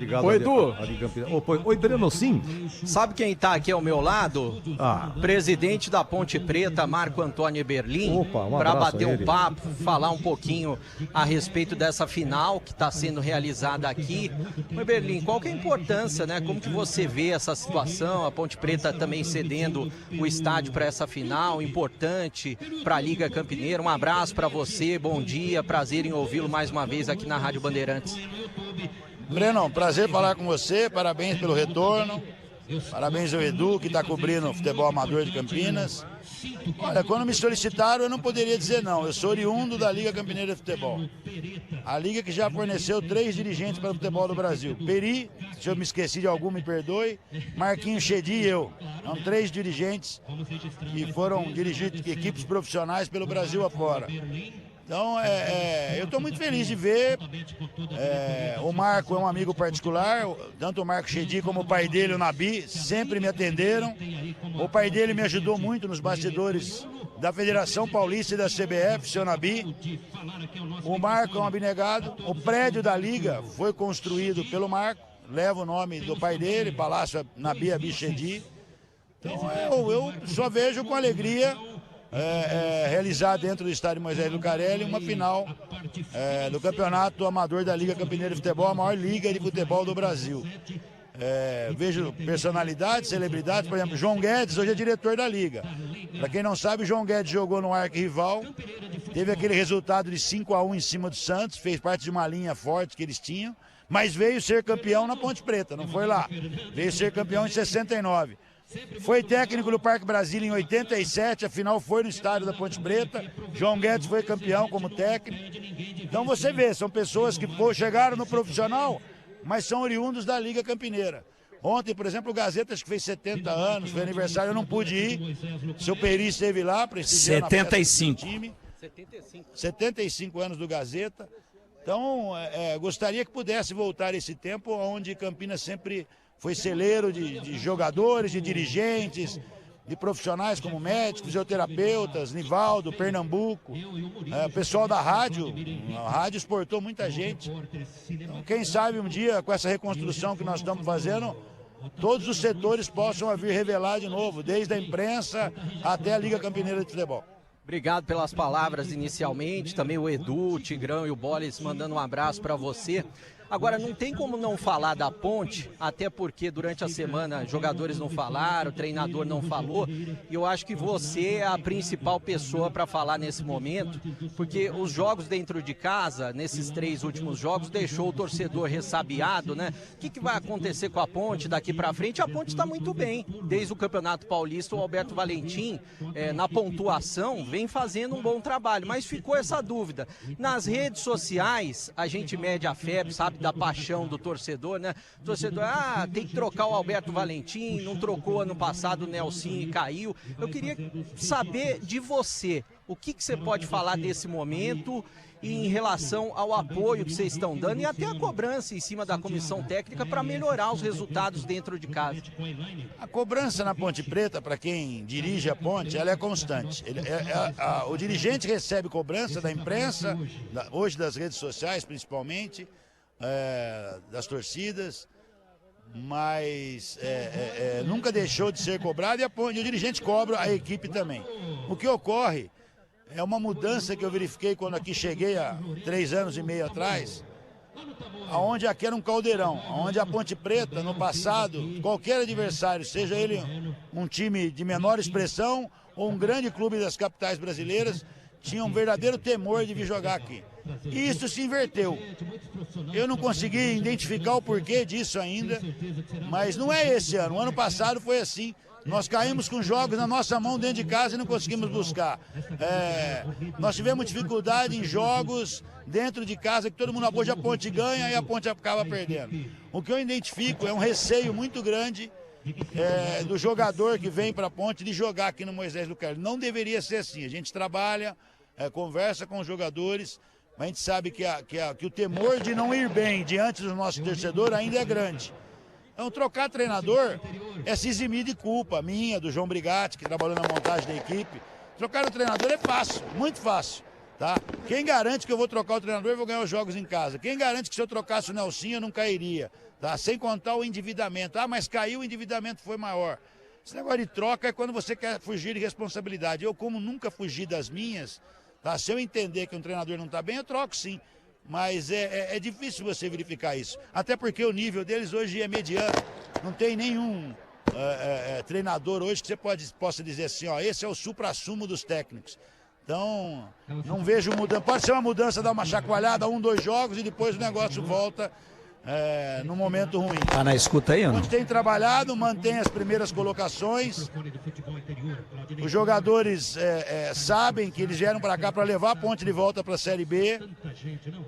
Obrigado, Oi, Edu. Oi, Breno, sim. Sabe quem tá aqui ao meu lado? Presidente da Ponte Preta, Marco Antônio Eberlin. Opa, um para abraço bater a um ele. papo, falar um pouquinho a respeito dessa final que está sendo realizada aqui. Eberlin, qual que é a importância, né? Como que você vê essa situação? A Ponte Preta também cedendo o estádio para essa final, importante para a Liga Campineira. Um abraço para você, bom dia, prazer em ouvi-lo mais uma vez aqui na Rádio Bandeirantes. Breno, prazer falar com você, parabéns pelo retorno, parabéns ao Edu que está cobrindo o futebol amador de Campinas. Olha, quando me solicitaram eu não poderia dizer não, eu sou oriundo da Liga Campineira de Futebol. A Liga que já forneceu 3 dirigentes para o futebol do Brasil. Peri, se eu me esqueci de algum me perdoe, Marquinhos Chedi e eu. São 3 dirigentes que foram dirigir equipes profissionais pelo Brasil afora. Então, eu estou muito feliz de ver. O Marco é um amigo particular, tanto o Marco Chedi como o pai dele, o Nabi, sempre me atenderam. O pai dele me ajudou muito nos bastidores da Federação Paulista e da CBF, seu Nabi. O Marco é um abnegado. O prédio da Liga foi construído pelo Marco, leva o nome do pai dele, Palácio Nabi Abichedi. Então, eu só vejo com alegria realizar dentro do estádio Moisés Lucarelli uma final do campeonato amador da Liga Campineira de Futebol, a maior liga de futebol do Brasil. Vejo personalidades, celebridades, por exemplo, João Guedes hoje é diretor da Liga. Para quem não sabe, João Guedes jogou no arquirrival, teve aquele resultado de 5-1 em cima do Santos, fez parte de uma linha forte que eles tinham, mas veio ser campeão na Ponte Preta, não foi lá. Veio ser campeão em 69. Foi técnico do Parque Brasília em 87, a final foi no estádio da Ponte Preta. João Guedes foi campeão como técnico. Então você vê, são pessoas que chegaram no profissional, mas são oriundos da Liga Campineira. Ontem, por exemplo, o Gazeta acho que fez 70 anos, foi aniversário, eu não pude ir. Seu Peri esteve lá prestigiando 75. a festa do time. 75 anos do Gazeta. Então, gostaria que pudesse voltar esse tempo onde Campinas sempre foi celeiro de jogadores, de dirigentes, de profissionais como médicos, fisioterapeutas, Nivaldo, Pernambuco, pessoal da rádio. A rádio exportou muita gente. Então, quem sabe um dia, com essa reconstrução que nós estamos fazendo, todos os setores possam vir revelar de novo, desde a imprensa até a Liga Campineira de Futebol. Obrigado pelas palavras inicialmente, também o Edu, o Tigrão e o Bolis mandando um abraço para você. Agora, não tem como não falar da Ponte, até porque durante a semana jogadores não falaram, o treinador não falou, e eu acho que você é a principal pessoa para falar nesse momento, porque os jogos dentro de casa, nesses 3 últimos jogos, deixou o torcedor ressabiado, né? O que vai acontecer com a Ponte daqui para frente? A Ponte está muito bem, desde o Campeonato Paulista, o Alberto Valentim, na pontuação, vem fazendo um bom trabalho, mas ficou essa dúvida. Nas redes sociais, a gente mede a febre, sabe, da paixão do torcedor, né? O torcedor, tem que trocar o Alberto Valentim, não trocou ano passado o Nelson e caiu. Eu queria saber de você, o que você pode falar desse momento e em relação ao apoio que vocês estão dando e até a cobrança em cima da comissão técnica para melhorar os resultados dentro de casa. A cobrança na Ponte Preta, para quem dirige a Ponte, ela é constante. O dirigente recebe cobrança da imprensa, hoje das redes sociais principalmente, das torcidas, mas nunca deixou de ser cobrado e o dirigente cobra a equipe também. O que ocorre é uma mudança que eu verifiquei quando aqui cheguei há 3 anos e meio atrás, onde aqui era um caldeirão, onde a Ponte Preta, no passado, qualquer adversário, seja ele um time de menor expressão ou um grande clube das capitais brasileiras, tinha um verdadeiro temor de vir jogar aqui. E isso se inverteu. Eu não consegui identificar o porquê disso ainda, mas não é esse ano. O ano passado foi assim. Nós caímos com jogos na nossa mão dentro de casa e não conseguimos buscar. Nós tivemos dificuldade em jogos dentro de casa que todo mundo hoje a Ponte ganha e a Ponte acaba perdendo. O que eu identifico é um receio muito grande do jogador que vem para a Ponte de jogar aqui no Moisés Lucarelli. Não deveria ser assim. A gente trabalha, conversa com os jogadores, mas a gente sabe que o temor de não ir bem diante do nosso torcedor ainda é grande. Então, trocar treinador é se eximir de culpa minha, do João Brigatti, que trabalhou na montagem da equipe. Trocar o treinador é fácil, muito fácil. Tá? Quem garante que eu vou trocar o treinador e vou ganhar os jogos em casa? Quem garante que se eu trocasse o Nelsinho eu não cairia? Tá? Sem contar o endividamento. Ah, mas caiu, o endividamento foi maior. Esse negócio de troca é quando você quer fugir de responsabilidade. Eu, como nunca fugi das minhas, tá? Se eu entender que um treinador não está bem, eu troco sim. Mas é difícil você verificar isso. Até porque o nível deles hoje é mediano. Não tem nenhum treinador hoje que você possa dizer assim, ó, esse é o supra-sumo dos técnicos. Então, não vejo mudança. Pode ser uma mudança, dar uma chacoalhada, 1, 2 jogos e depois o negócio volta num momento ruim. Tá na escuta aí, ou não? Onde tem trabalhado, mantém as primeiras colocações. Os jogadores sabem que eles vieram para cá para levar a Ponte de volta para a Série B.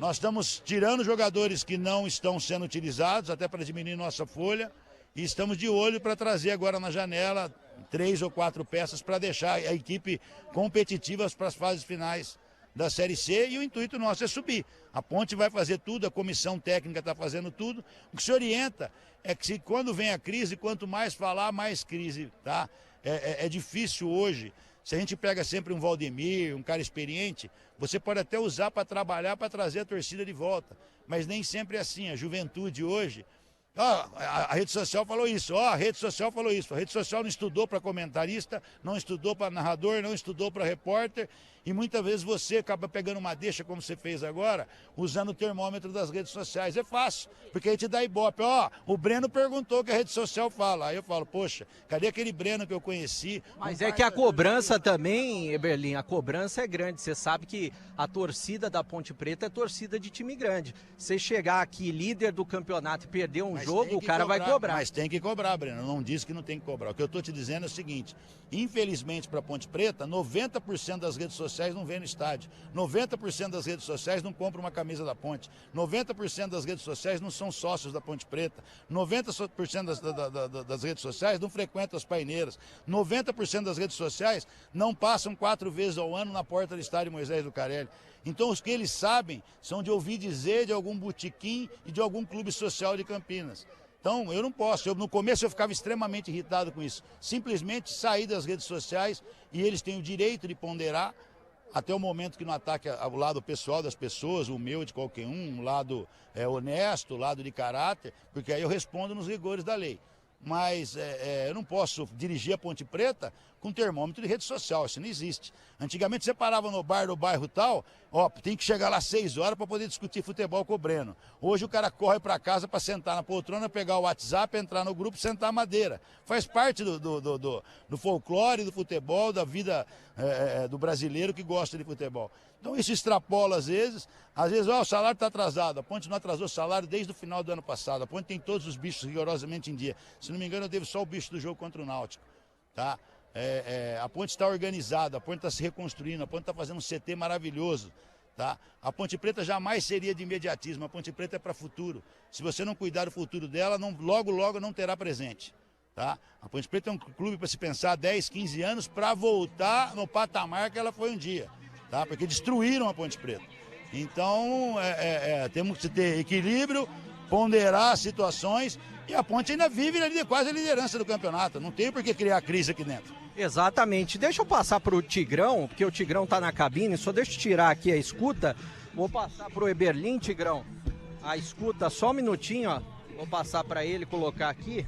Nós estamos tirando jogadores que não estão sendo utilizados, até para diminuir nossa folha. E estamos de olho para trazer agora na janela 3 ou 4 peças para deixar a equipe competitiva para as fases finais da Série C, e o intuito nosso é subir. A Ponte vai fazer tudo, a comissão técnica está fazendo tudo. O que se orienta é que quando vem a crise, quanto mais falar, mais crise, tá? É difícil hoje. Se a gente pega sempre um Valdemir, um cara experiente, você pode até usar para trabalhar, para trazer a torcida de volta. Mas nem sempre é assim. A juventude hoje... a rede social falou isso, a rede social falou isso. A rede social não estudou para comentarista, não estudou para narrador, não estudou para repórter. E muitas vezes você acaba pegando uma deixa, como você fez agora, usando o termômetro das redes sociais. É fácil, porque aí te dá ibope. O Breno perguntou o que a rede social fala. Aí eu falo, poxa, cadê aquele Breno que eu conheci? Mas é que a cobrança também, Eberlin, a cobrança é grande. Você sabe que a torcida da Ponte Preta é torcida de time grande. Você chegar aqui líder do campeonato e perder um jogo, o cara vai cobrar. Mas tem que cobrar, Breno. Eu não disse que não tem que cobrar. O que eu estou te dizendo é o seguinte, infelizmente para a Ponte Preta, 90% das redes sociais não vêm no estádio. 90% das redes sociais não compram uma camisa da Ponte. 90% das redes sociais não são sócios da Ponte Preta. 90% das redes sociais não frequentam as paineiras. 90% das redes sociais não passam 4 vezes ao ano na porta do estádio Moisés Lucarelli. Então os que eles sabem são de ouvir dizer de algum botequim e de algum clube social de Campinas. Então, eu não posso. No começo eu ficava extremamente irritado com isso. Simplesmente sair das redes sociais, e eles têm o direito de ponderar até o momento que não ataque o lado pessoal das pessoas, o meu de qualquer um lado honesto, o lado de caráter, porque aí eu respondo nos rigores da lei. Mas eu não posso dirigir a Ponte Preta com termômetro de rede social, isso não existe. Antigamente você parava no bar do bairro tal, tem que chegar lá 6 horas para poder discutir futebol com o Breno. Hoje o cara corre para casa para sentar na poltrona, pegar o WhatsApp, entrar no grupo, sentar a madeira. Faz parte do folclore, do futebol, da vida do brasileiro que gosta de futebol. Então isso extrapola às vezes o salário está atrasado. A Ponte não atrasou o salário desde o final do ano passado. A Ponte tem todos os bichos rigorosamente em dia. Se não me engano, eu devo só o bicho do jogo contra o Náutico. Tá? A Ponte está organizada, a Ponte está se reconstruindo, a Ponte está fazendo um CT maravilhoso. Tá? A Ponte Preta jamais seria de imediatismo, a Ponte Preta é para futuro. Se você não cuidar do futuro dela, logo não terá presente. Tá? A Ponte Preta é um clube para se pensar 10, 15 anos para voltar no patamar que ela foi um dia. Tá? Porque destruíram a Ponte Preta. Então, temos que ter equilíbrio, ponderar situações, e a Ponte ainda vive quase a liderança do campeonato. Não tem por que criar crise aqui dentro. Exatamente. Deixa eu passar para o Tigrão, porque o Tigrão está na cabine, só deixa eu tirar aqui a escuta. Vou passar para o Eberlin, Tigrão, a escuta, só um minutinho, ó. Vou passar para ele, colocar aqui.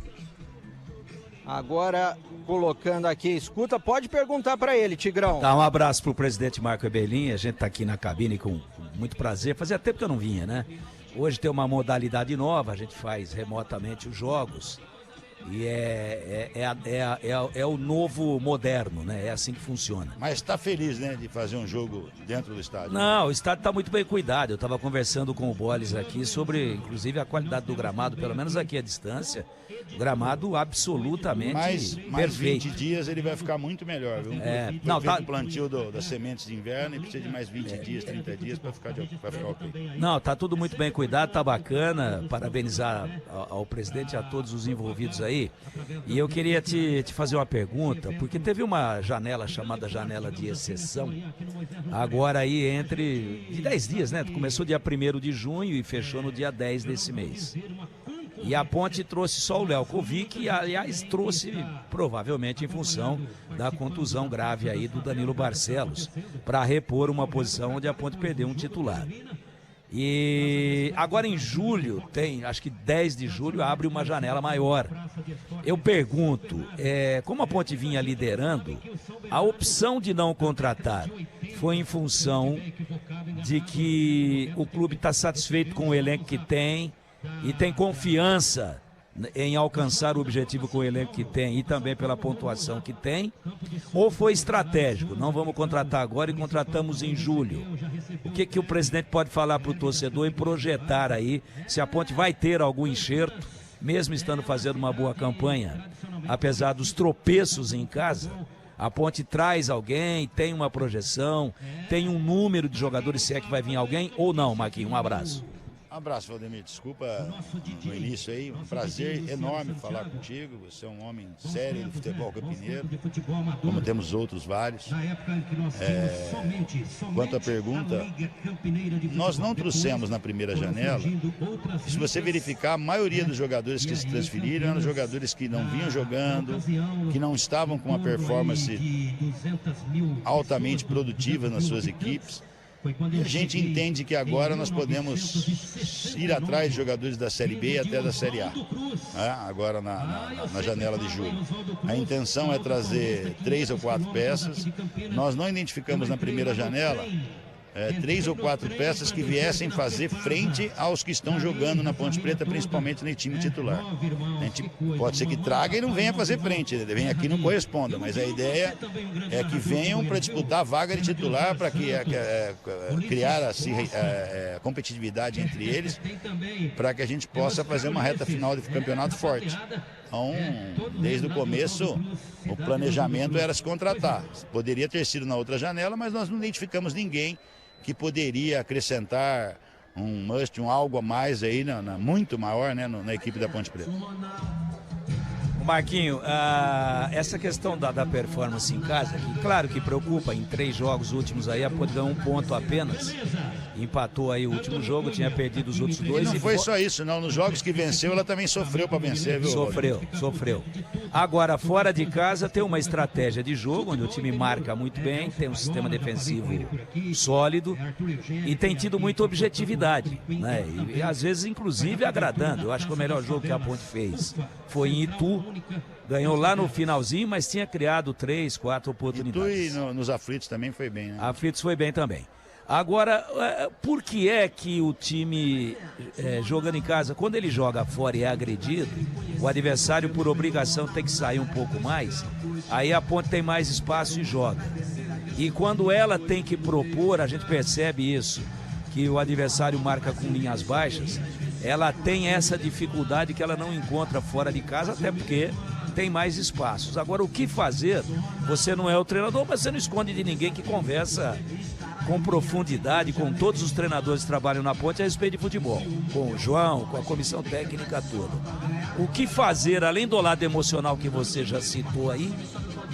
Agora, colocando aqui a escuta, pode perguntar para ele, Tigrão. Dá um abraço pro presidente Marco Eberlin, a gente tá aqui na cabine com muito prazer. Fazia tempo que eu não vinha, né? Hoje tem uma modalidade nova, a gente faz remotamente os jogos. E é o novo moderno, né? É assim que funciona. Mas está feliz, né, de fazer um jogo dentro do estádio? Não, o estádio está muito bem cuidado. Eu estava conversando com o Boles aqui sobre, inclusive, a qualidade do gramado, pelo menos aqui à distância. O gramado absolutamente mais perfeito. 20 dias ele vai ficar muito melhor, viu? Não, tá... o plantio das sementes de inverno e precisa de mais 20 dias, 30 dias para ficar ok. Não, tá tudo muito bem cuidado, tá bacana. Parabenizar ao presidente e a todos os envolvidos aí. E eu queria te fazer uma pergunta, porque teve uma janela chamada janela de exceção, agora aí de 10 dias, né? Começou dia 1º de junho e fechou no dia 10 desse mês. E a Ponte trouxe só o Léo Kovic, e aliás trouxe provavelmente em função da contusão grave aí do Danilo Barcelos, para repor uma posição onde a Ponte perdeu um titular. E agora em julho, acho que 10 de julho, abre uma janela maior. Eu pergunto, como a Ponte vinha liderando, a opção de não contratar foi em função de que o clube está satisfeito com o elenco que tem e tem confiança em alcançar o objetivo com o elenco que tem e também pela pontuação que tem, ou foi estratégico? Não vamos contratar agora e contratamos em julho. O que o presidente pode falar para o torcedor e projetar aí, se a Ponte vai ter algum enxerto, mesmo estando fazendo uma boa campanha, apesar dos tropeços em casa? A Ponte traz alguém, tem uma projeção, tem um número de jogadores, se é que vai vir alguém ou não, Marquinhos? Um abraço. Um abraço, Valdemir. Desculpa no início aí. Um prazer enorme falar contigo. Você é um homem sério do futebol campineiro, como temos outros vários. Quanto à pergunta, nós não trouxemos na primeira janela. Se você verificar, a maioria dos jogadores que se transferiram eram jogadores que não vinham jogando, que não estavam com uma performance altamente produtiva nas suas equipes. E a gente entende que agora nós podemos ir atrás de jogadores da Série B até da Série A, agora na janela de julho. A intenção é trazer 3 ou 4 peças. Nós não identificamos na primeira janela 3 ou 4 peças que viessem fazer frente aos que estão jogando na Ponte Preta, principalmente no time titular. A gente pode ser que traga e não venha fazer frente, vem aqui e não corresponda, mas a ideia é que venham para disputar a vaga de titular, para criar assim, competitividade entre eles, para que a gente possa fazer uma reta final de campeonato forte. Então, desde o começo, o planejamento era se contratar. Poderia ter sido na outra janela, mas nós não identificamos ninguém que poderia acrescentar um must, algo a mais aí, muito maior, né, na equipe da Ponte Preta. Marquinho, essa questão da performance em casa, que claro que preocupa, em 3 jogos últimos aí, a Ponte ganhou 1 ponto apenas, empatou aí o último jogo, tinha perdido os outros 2. E não foi só isso, não, nos jogos que venceu, ela também sofreu para vencer, viu? Sofreu. Agora, fora de casa, tem uma estratégia de jogo, onde o time marca muito bem, tem um sistema defensivo sólido e tem tido muita objetividade, né? E às vezes, inclusive, agradando. Eu acho que o melhor jogo que a Ponte fez foi em Itu, ganhou lá no finalzinho, mas tinha criado 3, 4 oportunidades. Itu e nos aflitos também foi bem, né? Aflitos foi bem também. Agora, por que é que o time jogando em casa, quando ele joga fora e é agredido, o adversário por obrigação tem que sair um pouco mais, aí a Ponte tem mais espaço e joga. E quando ela tem que propor, a gente percebe isso, que o adversário marca com linhas baixas, ela tem essa dificuldade que ela não encontra fora de casa, até porque tem mais espaços. Agora, o que fazer? Você não é o treinador, mas você não esconde de ninguém que conversa com profundidade com todos os treinadores que trabalham na Ponte a respeito de futebol, com o João, com a comissão técnica toda. O que fazer, além do lado emocional que você já citou aí,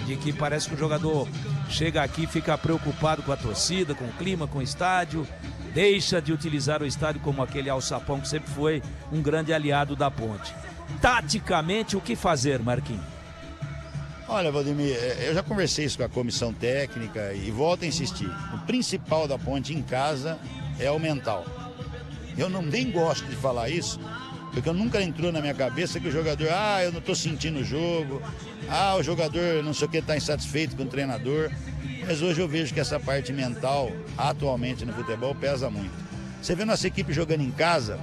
de que parece que o jogador chega aqui e fica preocupado com a torcida, com o clima, com o estádio, deixa de utilizar o estádio como aquele alçapão que sempre foi um grande aliado da Ponte. Taticamente, o que fazer, Marquinhos? Olha, Valdemir, eu já conversei isso com a comissão técnica e volto a insistir. O principal da Ponte em casa é o mental. Eu nem gosto de falar isso, porque nunca entrou na minha cabeça que o jogador, eu não estou sentindo o jogo, o jogador não sei o que está insatisfeito com o treinador. Mas hoje eu vejo que essa parte mental, atualmente no futebol, pesa muito. Você vê nossa equipe jogando em casa,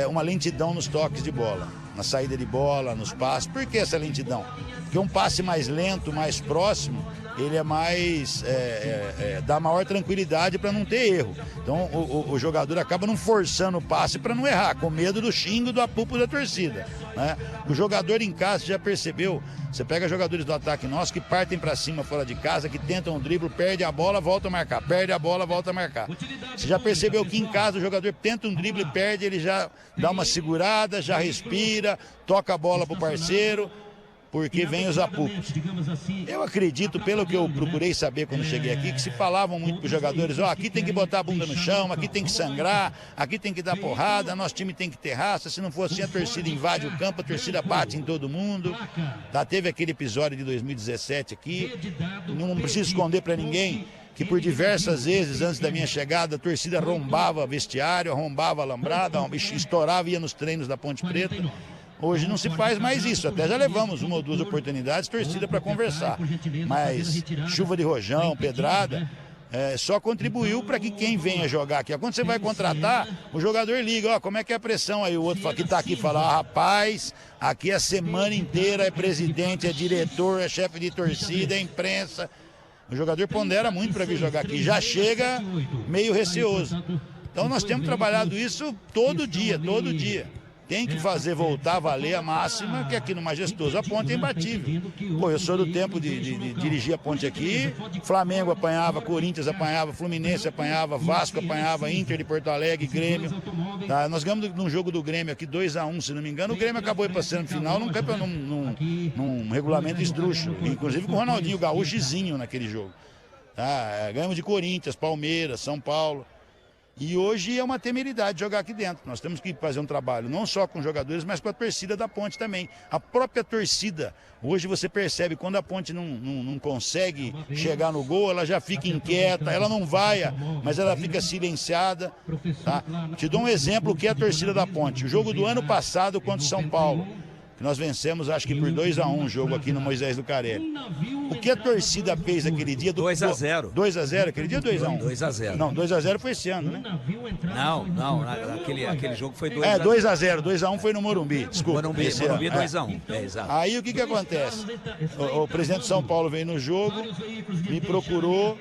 uma lentidão nos toques de bola, na saída de bola, nos passes. Por que essa lentidão? Porque um passe mais lento, mais próximo, ele é mais, dá maior tranquilidade para não ter erro. Então o jogador acaba não forçando o passe para não errar, com medo do xingo, do apupo da torcida, né? O jogador em casa, já percebeu, você pega jogadores do ataque nosso que partem para cima fora de casa, que tentam um drible, perde a bola, volta a marcar, perde a bola, volta a marcar. Você já percebeu que em casa o jogador tenta um drible, perde, ele já dá uma segurada, já respira, toca a bola pro parceiro. porque vem os apupos. Eu acredito, pelo que eu procurei saber quando cheguei aqui, que se falavam muito para os jogadores, aqui tem que botar a bunda no chão, aqui tem que sangrar, aqui tem que dar porrada, nosso time tem que ter raça, se não for assim a torcida invade o campo, a torcida bate em todo mundo. Tá, teve aquele episódio de 2017 aqui, não preciso esconder para ninguém que por diversas vezes antes da minha chegada a torcida arrombava vestiário, arrombava alambrada, estourava, ia nos treinos da Ponte Preta. Hoje não se faz mais isso, até já levamos uma ou duas oportunidades, torcida para conversar. Mas chuva de rojão, pedrada, só contribuiu para que quem venha jogar aqui. Quando você vai contratar, o jogador liga, como é que é a pressão aí? O outro que está aqui fala, rapaz, aqui a semana inteira é presidente, é diretor, é chefe de torcida, é imprensa. O jogador pondera muito para vir jogar aqui, já chega meio receoso. Então nós temos trabalhado isso todo dia. Tem que fazer voltar a valer a máxima, que aqui no Majestoso a Ponte é imbatível. Pô, eu sou do tempo de dirigir a Ponte aqui, Flamengo apanhava, Corinthians apanhava, Fluminense apanhava, Vasco apanhava, Inter de Porto Alegre, Grêmio. Tá? Nós ganhamos num jogo do Grêmio aqui 2-1, se não me engano, o Grêmio acabou passando final num regulamento esdrúxulo, inclusive com o Ronaldinho Gaúchozinho naquele jogo. Tá? Ganhamos de Corinthians, Palmeiras, São Paulo. E hoje é uma temeridade jogar aqui dentro. Nós temos que fazer um trabalho não só com os jogadores, mas com a torcida da Ponte também. A própria torcida, hoje você percebe, quando a Ponte não consegue chegar no gol, ela já fica inquieta, ela não vai, mas ela fica silenciada. Tá? Te dou um exemplo que é a torcida da Ponte. O jogo do ano passado contra o São Paulo, que nós vencemos, acho que por 2-1 o jogo aqui no Moisés Lucarelli. O que a torcida fez aquele dia? 2-0. 2-0 aquele dia ou 2-1? 2-0. Não, 2-0 foi esse ano, né? Não, aquele jogo foi 2-0. 2-0, 2-1 foi no Morumbi, desculpa. Morumbi 2-1, exato. Aí o que acontece? O presidente de São Paulo veio no jogo, me procurou,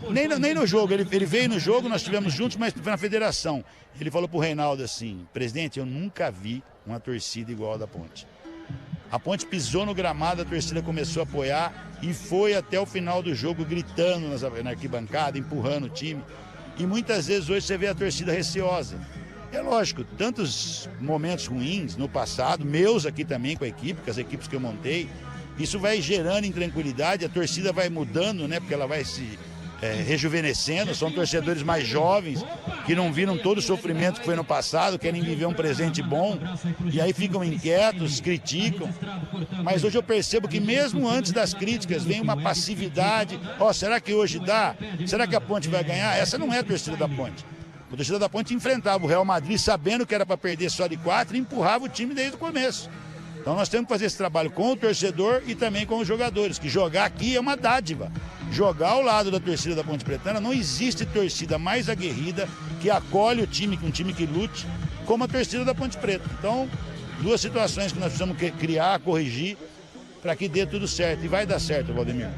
nem no jogo, ele veio no jogo, nós estivemos juntos, mas foi na federação. Ele falou pro Reinaldo assim, presidente, eu nunca vi uma torcida igual a da Ponte. A Ponte pisou no gramado, a torcida começou a apoiar e foi até o final do jogo gritando na arquibancada, empurrando o time. E muitas vezes hoje você vê a torcida receosa. É lógico, tantos momentos ruins no passado, meus aqui também com a equipe, com as equipes que eu montei, isso vai gerando intranquilidade, a torcida vai mudando, né? Porque ela vai se rejuvenescendo, são torcedores mais jovens que não viram todo o sofrimento que foi no passado, querem viver um presente bom e aí ficam inquietos, criticam. Mas hoje eu percebo que mesmo antes das críticas vem uma passividade. Será que hoje dá? Será que a Ponte vai ganhar? Essa não é a torcida da Ponte. A torcida da Ponte enfrentava o Real Madrid sabendo que era para perder só de 4 e empurrava o time desde o começo. Então nós temos que fazer esse trabalho com o torcedor e também com os jogadores, que jogar aqui é uma dádiva. Jogar ao lado da torcida da Ponte Pretana, não existe torcida mais aguerrida que acolhe o time, um time que lute, como a torcida da Ponte Preta. Então, duas situações que nós precisamos criar, corrigir, para que dê tudo certo. E vai dar certo, Valdemir.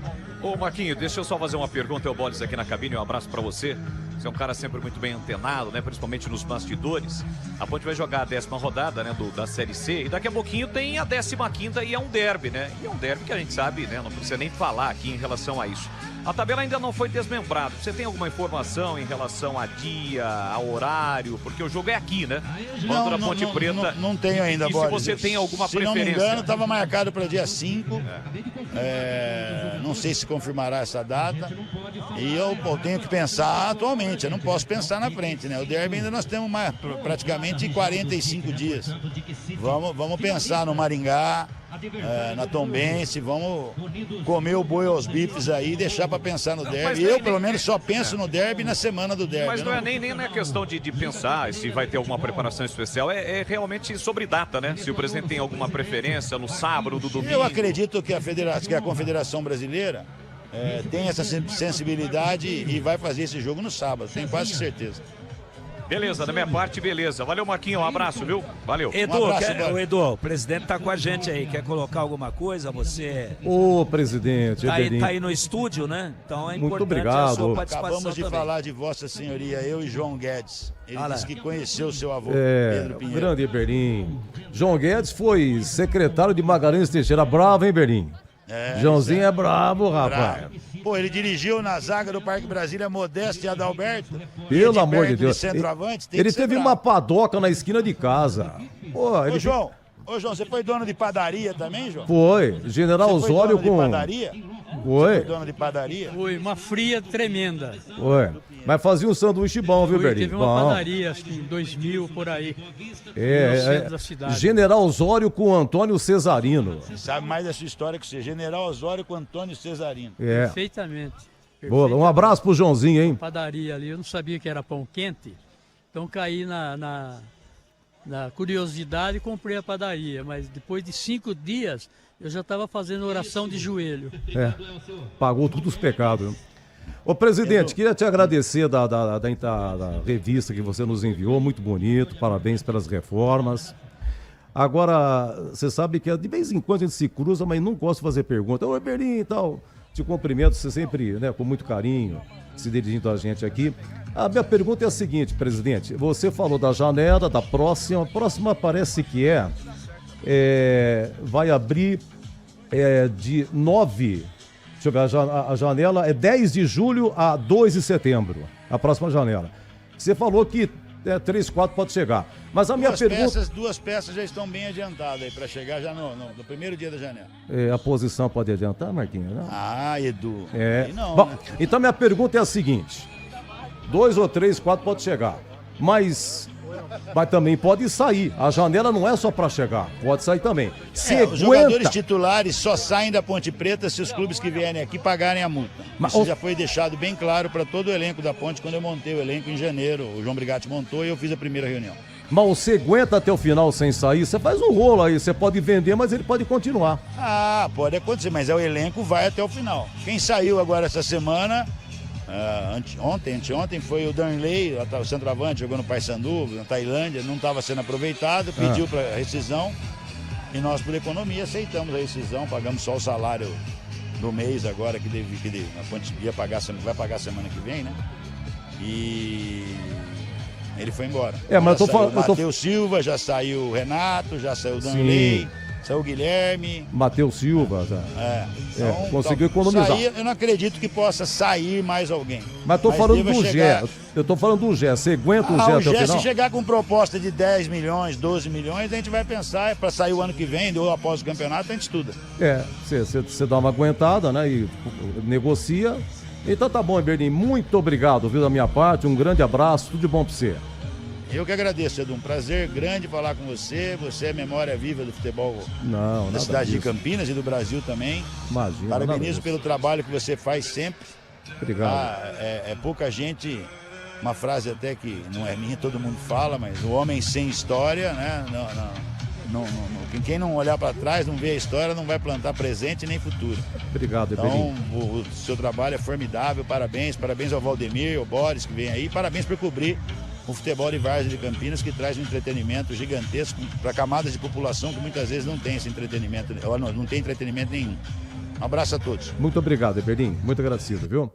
Ô Marquinho, deixa eu só fazer uma pergunta, o Bolis aqui na cabine, um abraço para você. Você é um cara sempre muito bem antenado, né? Principalmente nos bastidores. A Ponte vai jogar a 10ª rodada, né? Da Série C. E daqui a pouquinho tem a 15ª e é um derby, né? E é um derby que a gente sabe, né? Não precisa nem falar aqui em relação a isso. A tabela ainda não foi desmembrada. Você tem alguma informação em relação a dia, a horário? Porque o jogo é aqui, né? Contra a Ponte Preta. Não tenho ainda, Boris. E se você tem alguma preferência? Se não me engano, estava marcado para o dia 5. Não sei se confirmará essa data. E eu tenho que pensar atualmente. Eu não posso pensar na frente, né? O derby ainda nós temos praticamente 45 dias. Vamos pensar no Maringá, na Tombense, vamos comer o boi aos bifes aí e deixar para pensar no derby. Eu, pelo menos, só penso no derby na semana do derby. Mas não é nem na questão de pensar se vai ter alguma preparação especial, é realmente sobre data, né? Se o presidente tem alguma preferência no sábado, no domingo. Eu acredito que a Confederação Brasileira tem essa sensibilidade e vai fazer esse jogo no sábado, tenho quase certeza. Beleza, da minha parte, beleza. Valeu, Marquinhos, um abraço, viu? Valeu. Edu, Edu, o presidente tá com a gente aí, quer colocar alguma coisa? Você... Ô, presidente, tá aí no estúdio, né? Então é muito importante obrigado. A sua participação. Acabamos de também falar de Vossa Senhoria, eu e João Guedes. Ele disse que conheceu o seu avô, Pedro Pinheiro. Grande Eberlim. João Guedes foi secretário de Magalhães Teixeira, bravo, hein, Eberlim? Joãozinho é bravo, rapaz. Pô, ele dirigiu na zaga do Parque Brasília Modesto e Adalberto. Pelo amor de Deus. Centroavante, ele teve uma padoca na esquina de casa. Pô, João, Ô, João, você foi dono de padaria também, João? Foi. General Você foi Osório dono com... de padaria? Foi. Foi dono de padaria? Foi uma fria tremenda. Foi. Mas fazia um sanduíche bom, viu, Berlim? Teve uma Bom. padaria, acho que em 2000, por aí. No centro da cidade. General Osório com Antônio Cesarino. Você sabe mais da sua história que você. General Osório com Antônio Cesarino. É. Perfeitamente. Boa, um abraço pro Joãozinho, hein? Padaria ali, eu não sabia que era pão quente, então caí na curiosidade e comprei a padaria, mas depois de 5 dias eu já estava fazendo oração de joelho. É. Pagou todos os pecados. Ô, presidente, queria te agradecer da revista que você nos enviou, muito bonito, parabéns pelas reformas. Agora, você sabe que de vez em quando a gente se cruza, mas não gosto de fazer pergunta. Oi, Berlim e tal. Te cumprimento, você sempre, né, com muito carinho, se dirigindo a gente aqui. A minha pergunta é a seguinte, presidente. Você falou da janela, da próxima. A próxima parece que vai abrir de 9... Deixa eu ver, a janela é 10 de julho a 2 de setembro. A próxima janela. Você falou que 3, 4 pode chegar. Mas a minha pergunta... Duas peças já estão bem adiantadas aí para chegar já no primeiro dia da janela. A posição pode adiantar, Marquinhos? Não? Ah, Edu. Aí não, Bom, né? então minha pergunta é a seguinte. 2 ou 3, 4 pode chegar. Mas também pode sair. A janela não é só para chegar. Pode sair também. Os jogadores titulares só saem da Ponte Preta se os clubes que vierem aqui pagarem a multa. Isso já foi deixado bem claro para todo o elenco da Ponte quando eu montei o elenco em janeiro. O João Brigatti montou e eu fiz a primeira reunião. Mas você aguenta até o final sem sair? Você faz um rolo aí. Você pode vender, mas ele pode continuar. Ah, pode acontecer, mas o elenco vai até o final. Quem saiu agora essa semana... anteontem foi o Darnley, o centroavante, jogou no Paysandu, na Tailândia, não estava sendo aproveitado, pediu para rescisão e nós, por economia, aceitamos a rescisão, pagamos só o salário do mês agora, que a Ponte vai pagar semana que vem, né? E ele foi embora. Mas Matheus Silva, já saiu o Renato, já saiu o Darnley. Saiu o Guilherme. Matheus Silva. Então, conseguiu economizar. Eu não acredito que possa sair mais alguém. Mas tô falando do Gé. Eu tô falando do Gé. Você aguenta o Gé até o final? Se chegar com proposta de 10 milhões, 12 milhões, a gente vai pensar para sair o ano que vem, ou após o campeonato, a gente estuda. Você dá uma aguentada, né? E negocia. Então tá bom, Berlim. Muito obrigado, viu, da minha parte. Um grande abraço. Tudo de bom pra você. Eu que agradeço, Edu. Um prazer grande falar com você. Você é memória viva do futebol da cidade de Campinas e do Brasil também. Imagina. Parabenizo pelo trabalho que você faz sempre. Obrigado. Pouca gente, uma frase até que não é minha, todo mundo fala, mas o homem sem história, né? Quem não olhar para trás, não vê a história, não vai plantar presente nem futuro. Obrigado, Então, o seu trabalho é formidável. Parabéns ao Valdemir, ao Boris que vem aí. Parabéns por cobrir o futebol de várzea de Campinas, que traz um entretenimento gigantesco para camadas de população que muitas vezes não tem esse entretenimento, não tem entretenimento nenhum. Um abraço a todos. Muito obrigado, Berlim. Muito agradecido, viu?